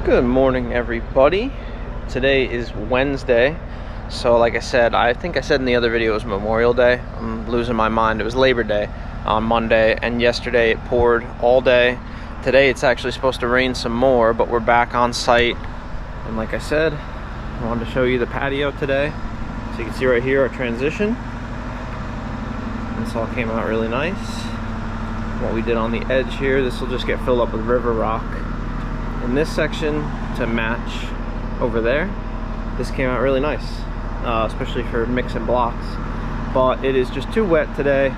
Good morning, everybody. Today is Wednesday, so like I said, I think I said in the other video it was Memorial Day. I'm losing my mind. It was Labor Day on Monday, and yesterday it poured all day. Today it's actually supposed to rain some more, but we're back on site. And like I said, I wanted to show you the patio today. So you can see right here our transition. This all came out really nice. What we did on the edge here, this will just get filled up with river rock. In this section to match over there, this came out really nice, especially for mixing blocks, but it is just too wet today.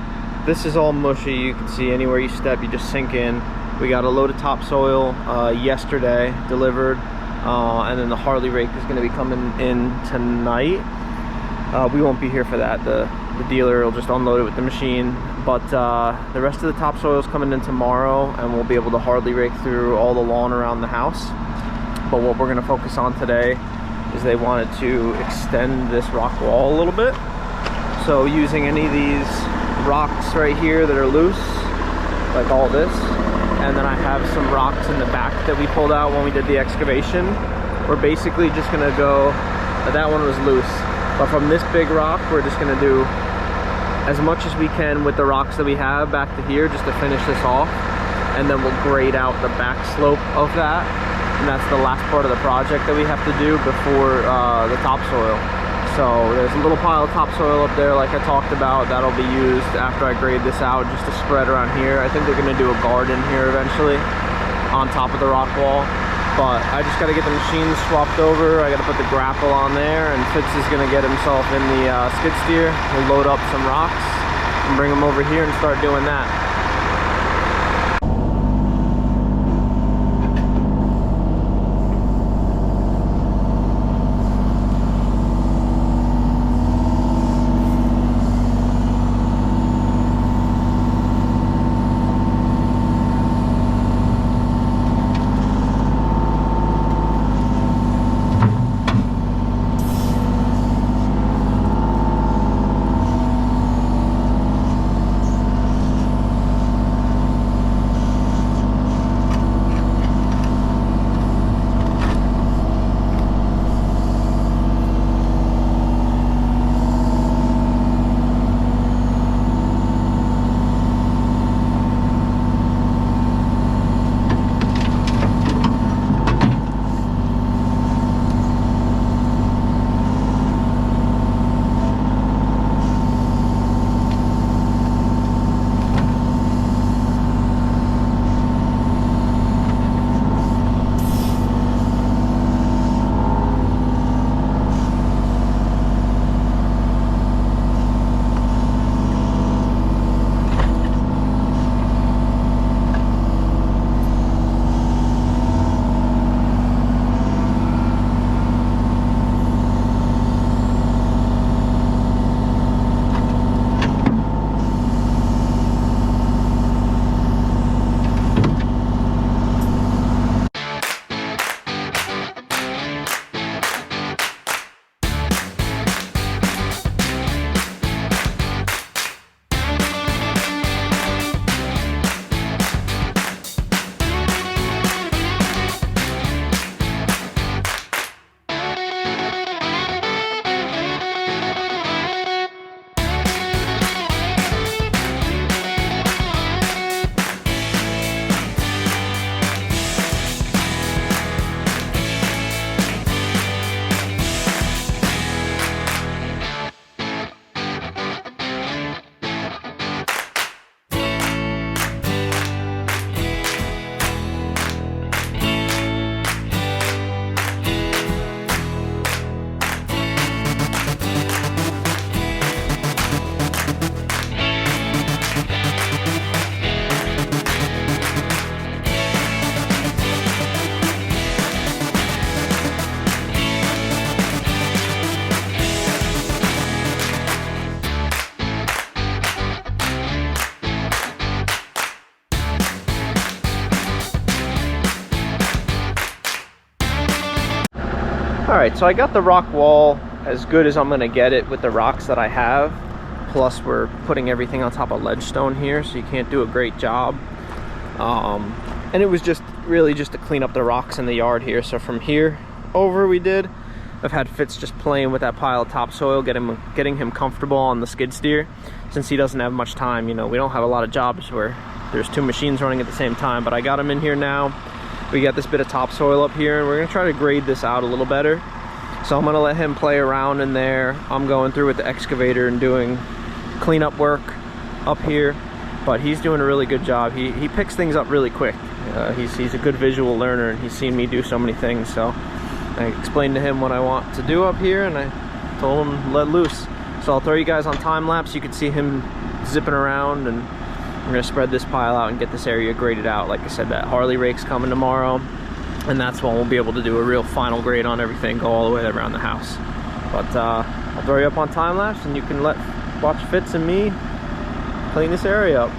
This is all mushy. You can see anywhere you step you just sink in. We got a load of topsoil yesterday delivered, and then the Harley Rake is going to be coming in tonight. We won't be here for that. The dealer will just unload it with the machine, but the rest of the topsoil is coming in tomorrow, and we'll be able to Harley rake through all the lawn around the house. But what we're going to focus on today is they wanted to extend this rock wall a little bit. So using any of these rocks right here that are loose, like all this, and then I have some rocks in the back that we pulled out when we did the excavation. We're basically just going to go, that one was loose, but from this big rock we're just going to do as much as we can with the rocks that we have back to here just to finish this off, and then we'll grade out the back slope of that, and that's the last part of the project that we have to do before the topsoil. So there's a little pile of topsoil up there like I talked about that'll be used after I grade this out just to spread around here. I think they're going to do a garden here eventually on top of the rock wall, but I just got to get the machines swapped over. I got to put the grapple on there, and Fitz is going to get himself in the skid steer. We'll load up some rocks and bring them over here and start doing that. Alright, so I got the rock wall as good as I'm going to get it with the rocks that I have. Plus we're putting everything on top of ledge stone here, so you can't do a great job. And it was just really just to clean up the rocks in the yard here. So from here over I've had Fitz just playing with that pile of topsoil, getting him comfortable on the skid steer, since he doesn't have much time. You know, we don't have a lot of jobs where there's 2 machines running at the same time, but I got him in here now. We got this bit of topsoil up here, and we're gonna try to grade this out a little better. So I'm gonna let him play around in there. I'm going through with the excavator and doing cleanup work up here, but he's doing a really good job. He picks things up really quick. He's a good visual learner, and he's seen me do so many things. So I explained to him what I want to do up here, and I told him let loose. So I'll throw you guys on time lapse. You can see him zipping around, and we're gonna spread this pile out and get this area graded out. Like I said, that Harley Rake's coming tomorrow, and that's when we'll be able to do a real final grade on everything, go all the way around the house. But I'll throw you up on time lapse, and you can watch Fitz and me clean this area up.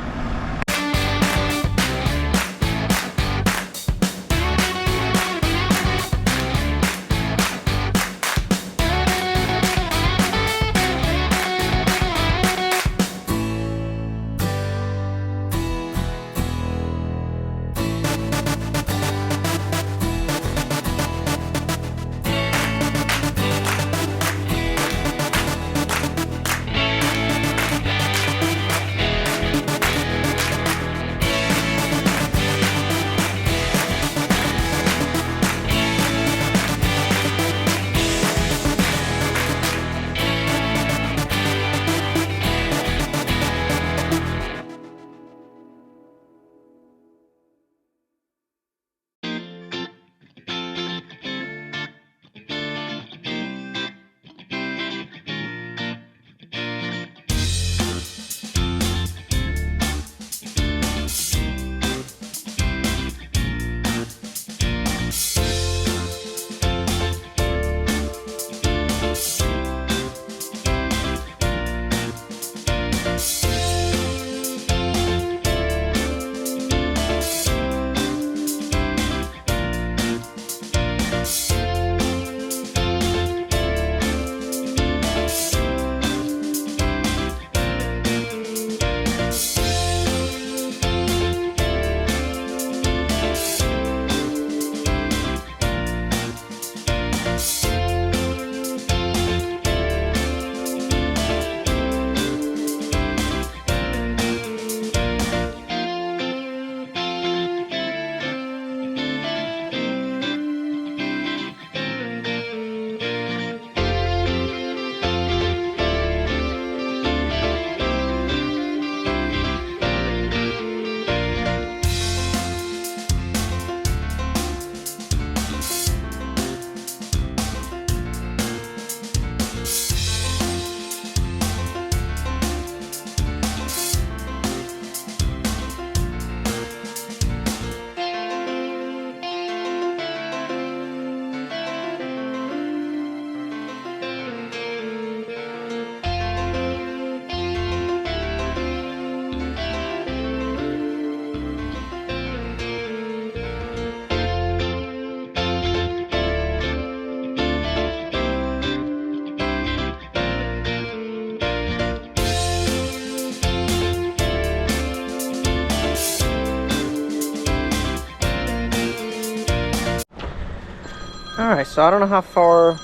Alright, so I don't know how far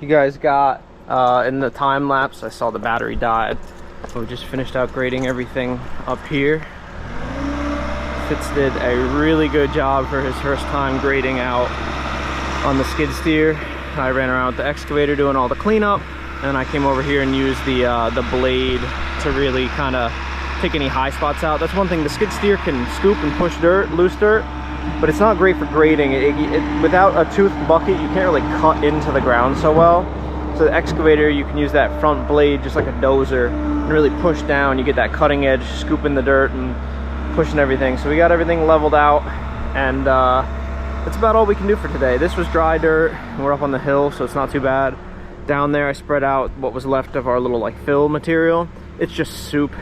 you guys got in the time lapse. I saw the battery died. So we just finished out grading everything up here. Fitz did a really good job for his first time grading out on the skid steer. I ran around with the excavator doing all the cleanup, and I came over here and used the blade to really kind of take any high spots out. That's one thing, the skid steer can scoop and push dirt, loose dirt, but it's not great for grading. Without a toothed bucket, you can't really cut into the ground so well. So the excavator, you can use that front blade just like a dozer and really push down. You get that cutting edge, scooping the dirt and pushing everything. So we got everything leveled out, and that's about all we can do for today. This was dry dirt, and we're up on the hill, so it's not too bad. Down there, I spread out what was left of our little like fill material. It's just soup,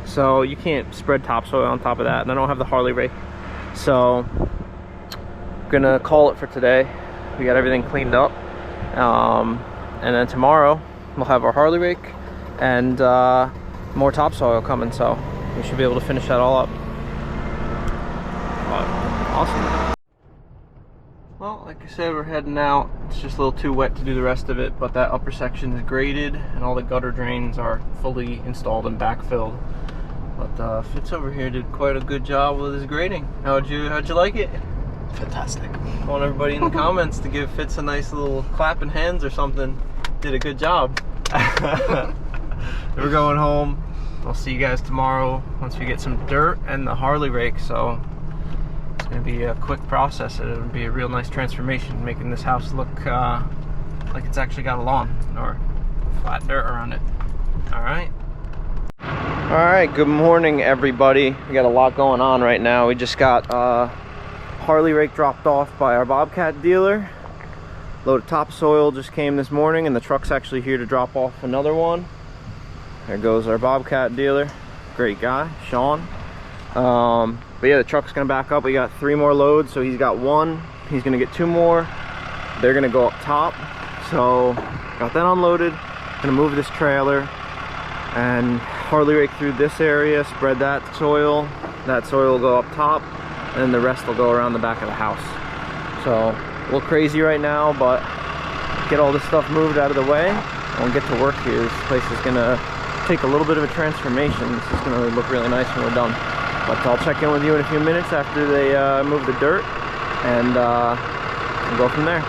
so you can't spread topsoil on top of that, and I don't have the Harley Rake. So I'm gonna call it for today. We got everything cleaned up, and then tomorrow we'll have our Harley Rake and more topsoil coming, so we should be able to finish that all up. Awesome. like I said, we're heading out. It's just a little too wet to do the rest of it, but that upper section is graded and all the gutter drains are fully installed and backfilled. But Fitz over here did quite a good job with his grading. How'd you like it? Fantastic. I want everybody in the comments to give Fitz a nice little clapping hands or something. Did a good job. We're going home. I'll see you guys tomorrow once we get some dirt and the Harley rake. So it's going to be a quick process. It'll be a real nice transformation, making this house look like it's actually got a lawn or flat dirt around it. All right. All right, good morning, everybody. We got a lot going on right now. We just got Harley rake dropped off by our Bobcat dealer. Load of topsoil just came this morning, and the truck's actually here to drop off another one. There goes our Bobcat dealer. Great guy, Sean. But yeah, the truck's gonna back up. We got 3 more loads, so he's got 1. He's gonna get 2 more. They're gonna go up top. So got that unloaded. Gonna move this trailer and Harley rake through this area, spread that soil. That soil will go up top, and then the rest will go around the back of the house. So a little crazy right now, but get all this stuff moved out of the way and we'll get to work here. This place is gonna take a little bit of a transformation. This is gonna look really nice when we're done. But I'll check in with you in a few minutes after they move the dirt, and we'll go from there.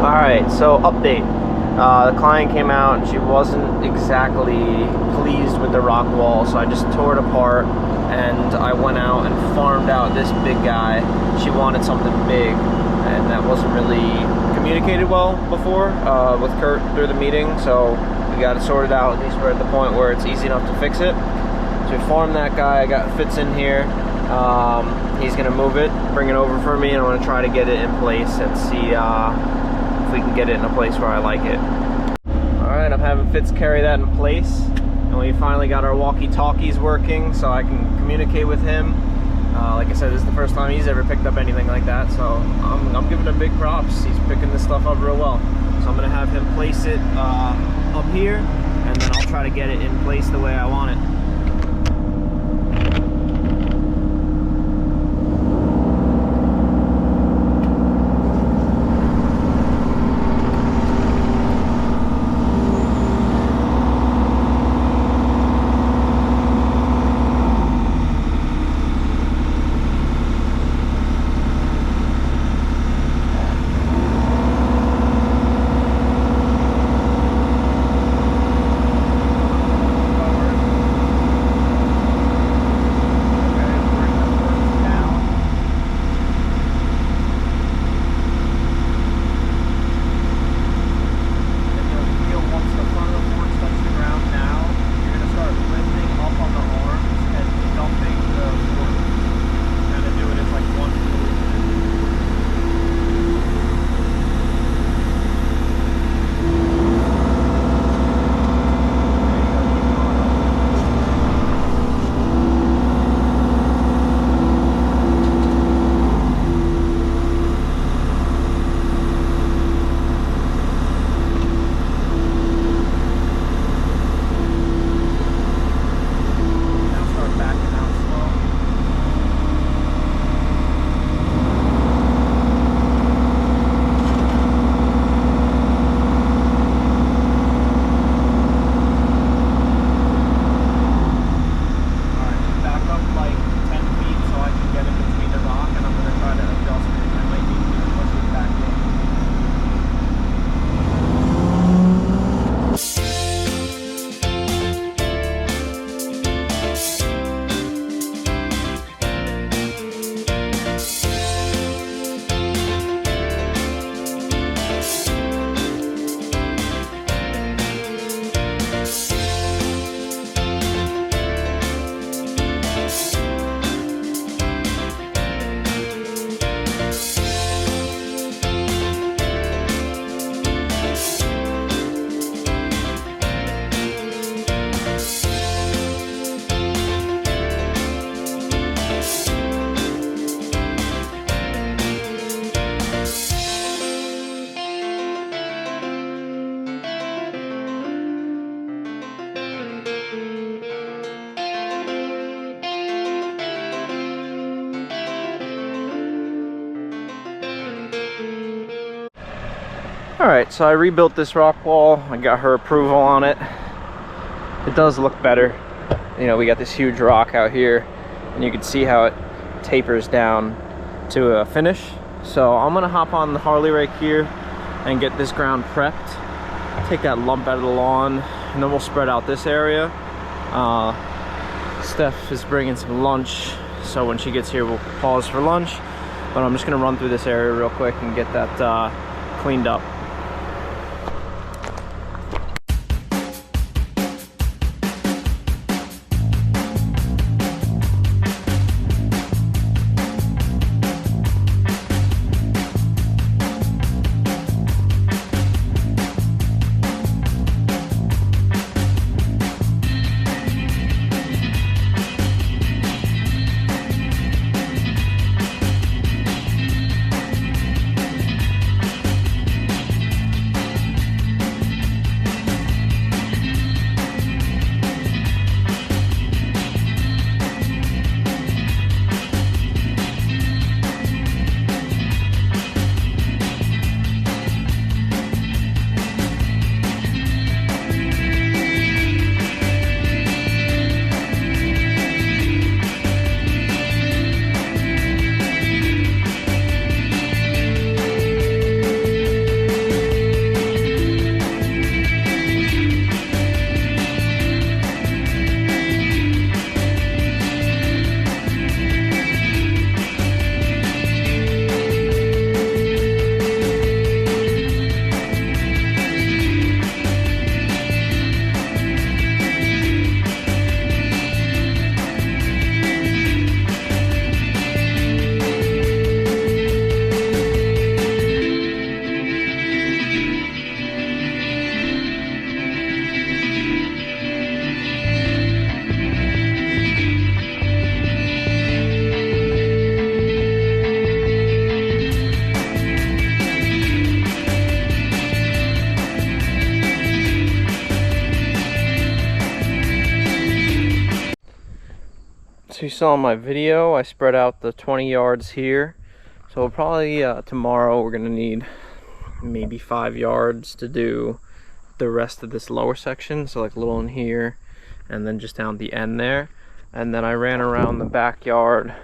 Alright, so update. The client came out and she wasn't exactly pleased with the rock wall, so I just tore it apart and I went out and farmed out this big guy. She wanted something big, and that wasn't really communicated well before with Kurt through the meeting, so we got it sorted out. At least we're at the point where it's easy enough to fix it. So we farmed that guy. I got Fitz in here. He's gonna move it, bring it over for me, and I'm gonna try to get it in place and see if we can get it in a place where I like it. Alright, I'm having Fitz carry that in place, and we finally got our walkie-talkies working so I can communicate with him. Like I said, this is the first time he's ever picked up anything like that, so I'm giving him big props. He's picking this stuff up real well. So I'm gonna have him place it up here, and then I'll try to get it in place the way I want it. Alright, so I rebuilt this rock wall. I got her approval on it. It does look better. You know, we got this huge rock out here, and you can see how it tapers down to a finish. So I'm gonna hop on the Harley rake here and get this ground prepped, take that lump out of the lawn, and then we'll spread out this area. Steph is bringing some lunch, so when she gets here we'll pause for lunch, but I'm just gonna run through this area real quick and get that cleaned up. So you saw in my video, I spread out the 20 yards here. So probably tomorrow we're gonna need maybe 5 yards to do the rest of this lower section. So like a little in here and then just down the end there. And then I ran around the backyard.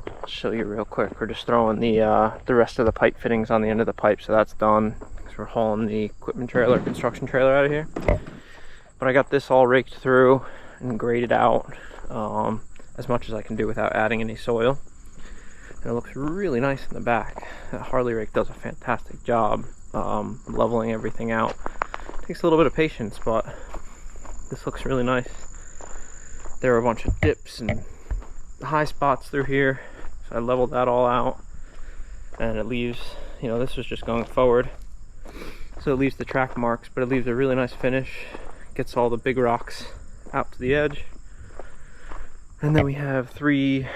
I'll show you real quick. We're just throwing the rest of the pipe fittings on the end of the pipe, so that's done. Because we're hauling the equipment trailer, construction trailer out of here. But I got this all raked through and graded out. As much as I can do without adding any soil, and it looks really nice in the back. That Harley rake does a fantastic job leveling everything out. Takes a little bit of patience, but this looks really nice. There are a bunch of dips and high spots through here, so I leveled that all out, and it leaves, you know, this was just going forward, so it leaves the track marks, but it leaves a really nice finish. Gets all the big rocks out to the edge. And then we have 3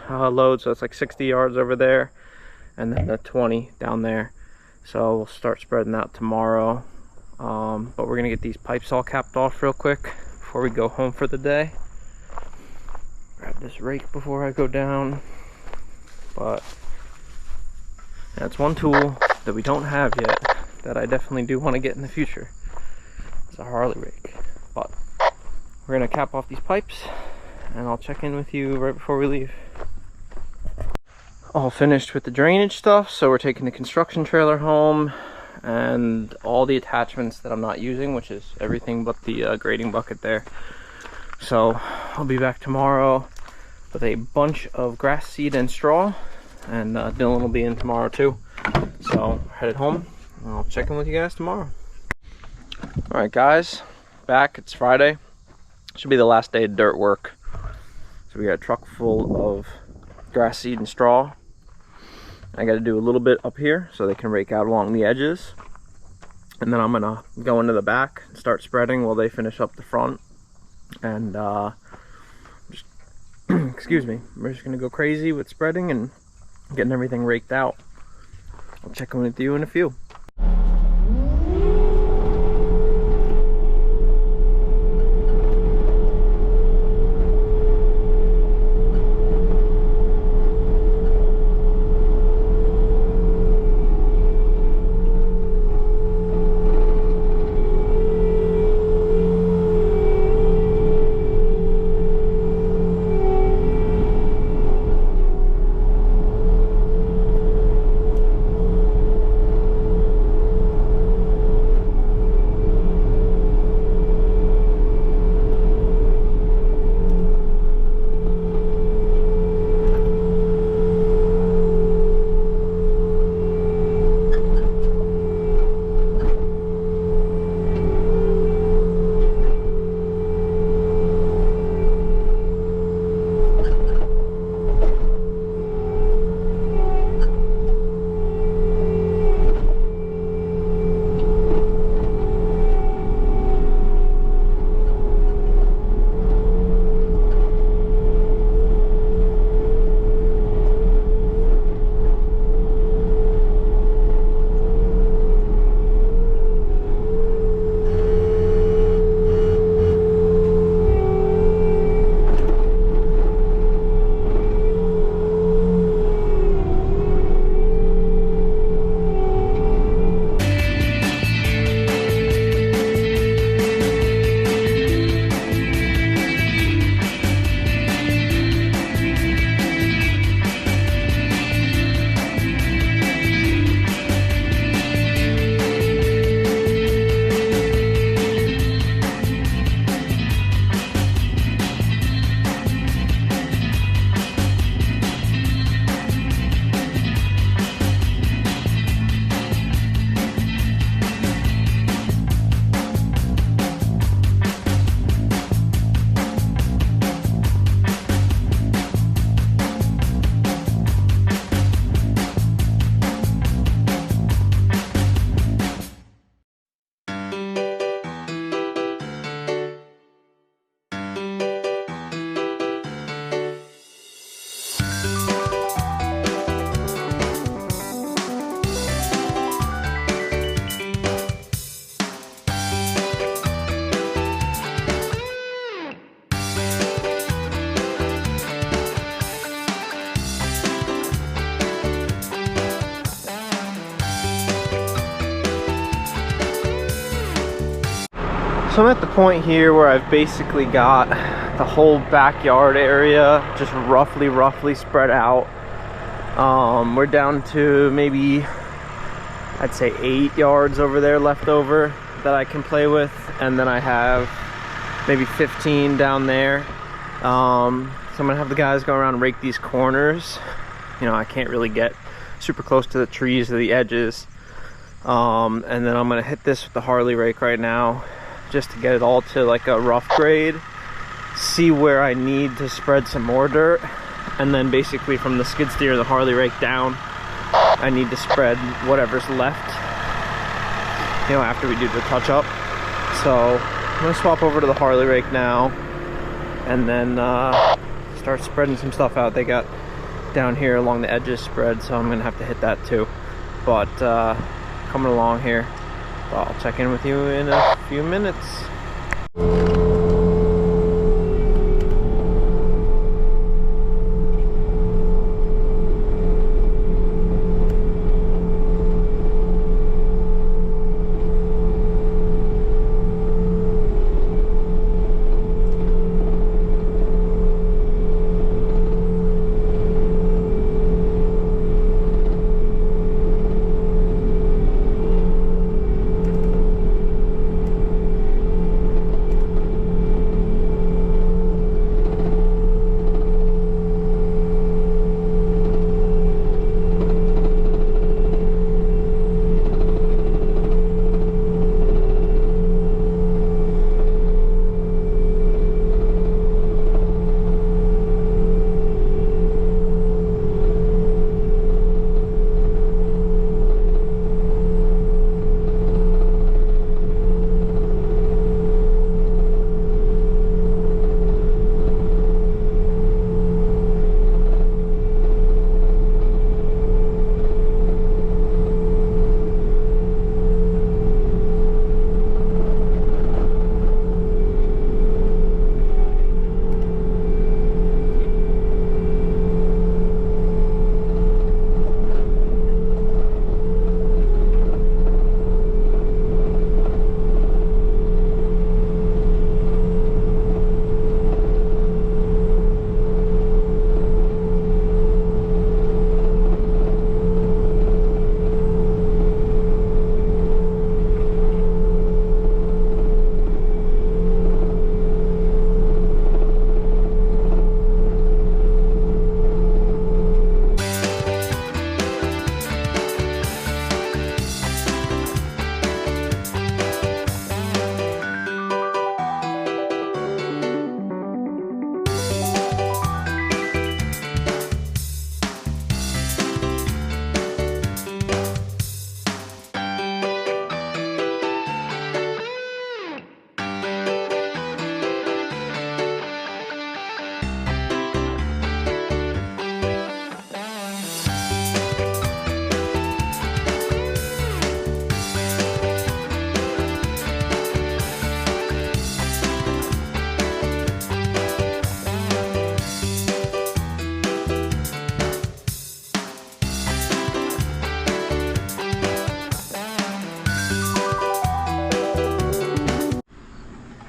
loads, so it's like 60 yards over there, and then the 20 down there. So we'll start spreading that tomorrow. But we're gonna get these pipes all capped off real quick before we go home for the day. Grab this rake before I go down. But that's one tool that we don't have yet that I definitely do want to get in the future. It's a Harley rake. But we're gonna cap off these pipes, and I'll check in with you right before we leave. All finished with the drainage stuff, so we're taking the construction trailer home and all the attachments that I'm not using, which is everything but the grading bucket there. So I'll be back tomorrow with a bunch of grass seed and straw, and Dylan will be in tomorrow too. So headed home, and I'll check in with you guys tomorrow. Alright guys, back. It's Friday. Should be the last day of dirt work. So we got a truck full of grass seed and straw. I got to do a little bit up here so they can rake out along the edges. And then I'm going to go into the back and start spreading while they finish up the front. And just, excuse me, we're just going to go crazy with spreading and getting everything raked out. I'll check in with you in a few. So I'm at the point here where I've basically got the whole backyard area just roughly spread out. We're down to maybe, I'd say 8 yards over there left over that I can play with, and then I have maybe 15 down there. So I'm gonna have the guys go around and rake these corners. You know, I can't really get super close to the trees or the edges. And then I'm gonna hit this with the Harley rake right now, just to get it all to like a rough grade, see where I need to spread some more dirt, and then basically from the skid steer and the Harley rake down, I need to spread whatever's left, you know, after we do the touch up. So I'm gonna swap over to the Harley rake now, and then start spreading some stuff out. They got down here along the edges spread, so I'm gonna have to hit that too. But coming along here, I'll check in with you in a few minutes.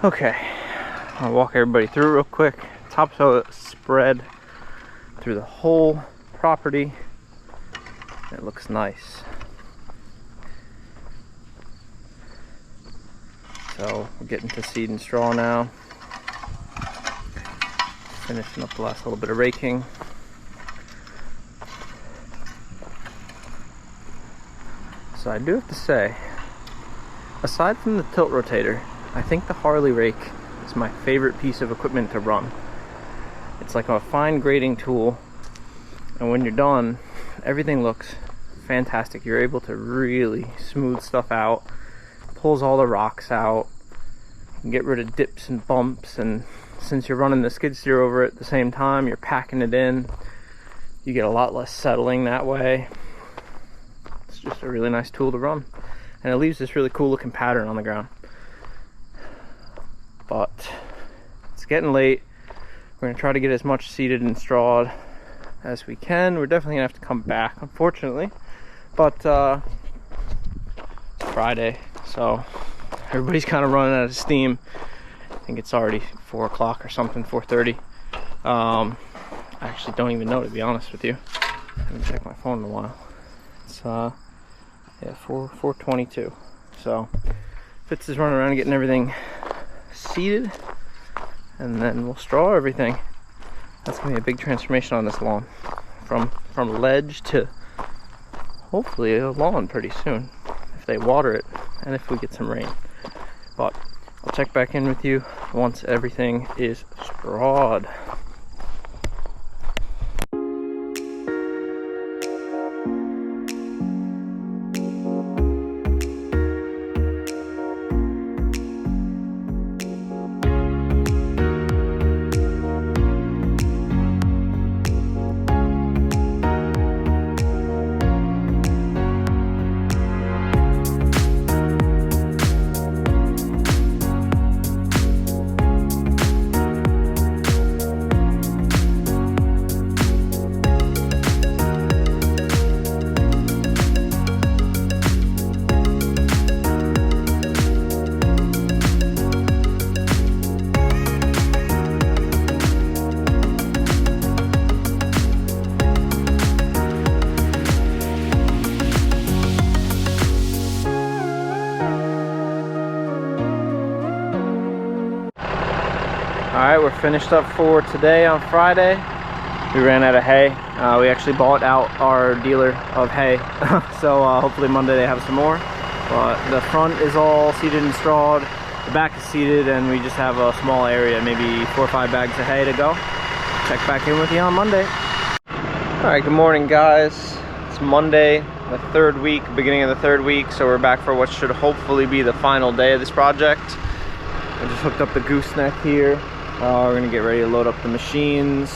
Okay, I'll walk everybody through real quick. Topsoil spread through the whole property. It looks nice. So we're getting to seed and straw now. Finishing up the last little bit of raking. So I do have to say, aside from the tilt rotator, I think the Harley rake is my favorite piece of equipment to run. It's like a fine grading tool, and when you're done, everything looks fantastic. You're able to really smooth stuff out, pulls all the rocks out, you can get rid of dips and bumps, and since you're running the skid steer over it at the same time, you're packing it in, you get a lot less settling that way. It's just a really nice tool to run, and it leaves this really cool looking pattern on the ground. But it's getting late. We're gonna try to get as much seeded and strawed as we can. We're definitely gonna have to come back, unfortunately, but Friday, so everybody's kind of running out of steam. I think it's already 4 o'clock or something, 4:30. I actually don't even know, to be honest with you. I haven't checked my phone in a while. It's yeah, 4:22. So Fitz is running around getting everything seeded, and then we'll straw everything. That's gonna be a big transformation on this lawn, from ledge to hopefully a lawn pretty soon, if they water it and if we get some rain. But I'll check back in with you once everything is strawed. Alright, we're finished up for today on Friday. We ran out of hay. We actually bought out our dealer of hay. So hopefully Monday they have some more. But the front is all seeded and strawed. The back is seeded, and we just have a small area, maybe 4 or 5 bags of hay to go. Check back in with you on Monday. Alright, good morning guys. It's Monday, the 3rd week, beginning of the 3rd week. So we're back for what should hopefully be the final day of this project. I just hooked up the gooseneck here. We're gonna get ready to load up the machines.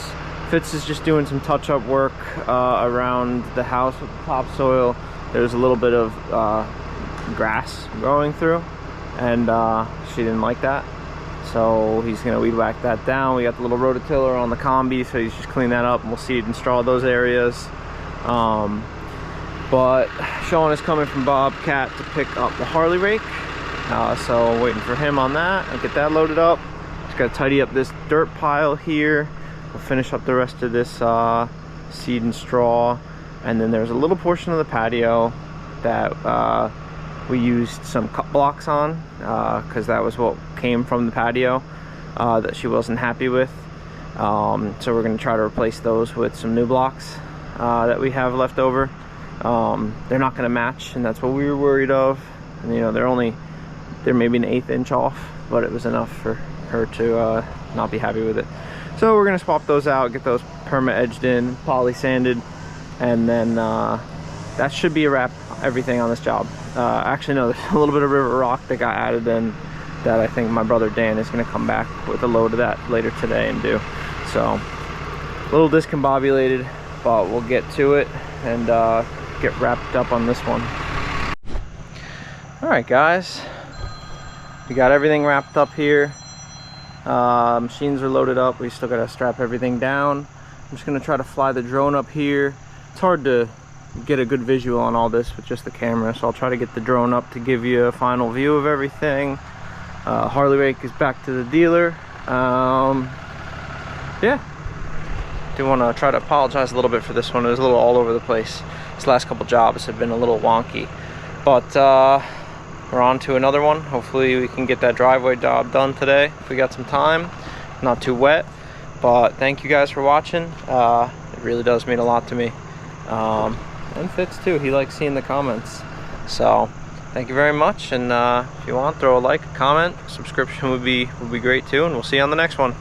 Fitz is just doing some touch-up work around the house with the topsoil. There's a little bit of grass growing through, and she didn't like that. So he's gonna weed whack that down. We got the little rototiller on the combi, so he's just clean that up, and we'll seed and straw those areas. But Sean is coming from Bobcat to pick up the Harley rake. So waiting for him on that. I'll get that loaded up. Got to tidy up this dirt pile here. We'll finish up the rest of this seed and straw, and then there's a little portion of the patio that we used some cut blocks on because that was what came from the patio that she wasn't happy with. So we're going to try to replace those with some new blocks that we have left over. They're not going to match, and that's what we were worried of. And, you know, they're maybe an 1/8 inch off, but it was enough for her to not be happy with it. So we're gonna swap those out, get those perma edged in, poly sanded, and then that should be a wrap everything on this job. Actually no, there's a little bit of river rock that got added in that I think my brother Dan is gonna come back with a load of that later today and do. So a little discombobulated, but we'll get to it and get wrapped up on this one. All right guys, we got everything wrapped up here. Machines are loaded up. We still gotta strap everything down. I'm just gonna try to fly the drone up here. It's hard to get a good visual on all this with just the camera, so I'll try to get the drone up to give you a final view of everything. Harley rake is back to the dealer. Yeah, do want to try to apologize a little bit for this one. It was a little all over the place. This last couple jobs have been a little wonky, but we're on to another one. Hopefully we can get that driveway job done today if we got some time. Not too wet, but thank you guys for watching. It really does mean a lot to me. And Fitz too, he likes seeing the comments. So thank you very much, and if you want, throw a like, a comment, subscription would be great too, and we'll see you on the next one.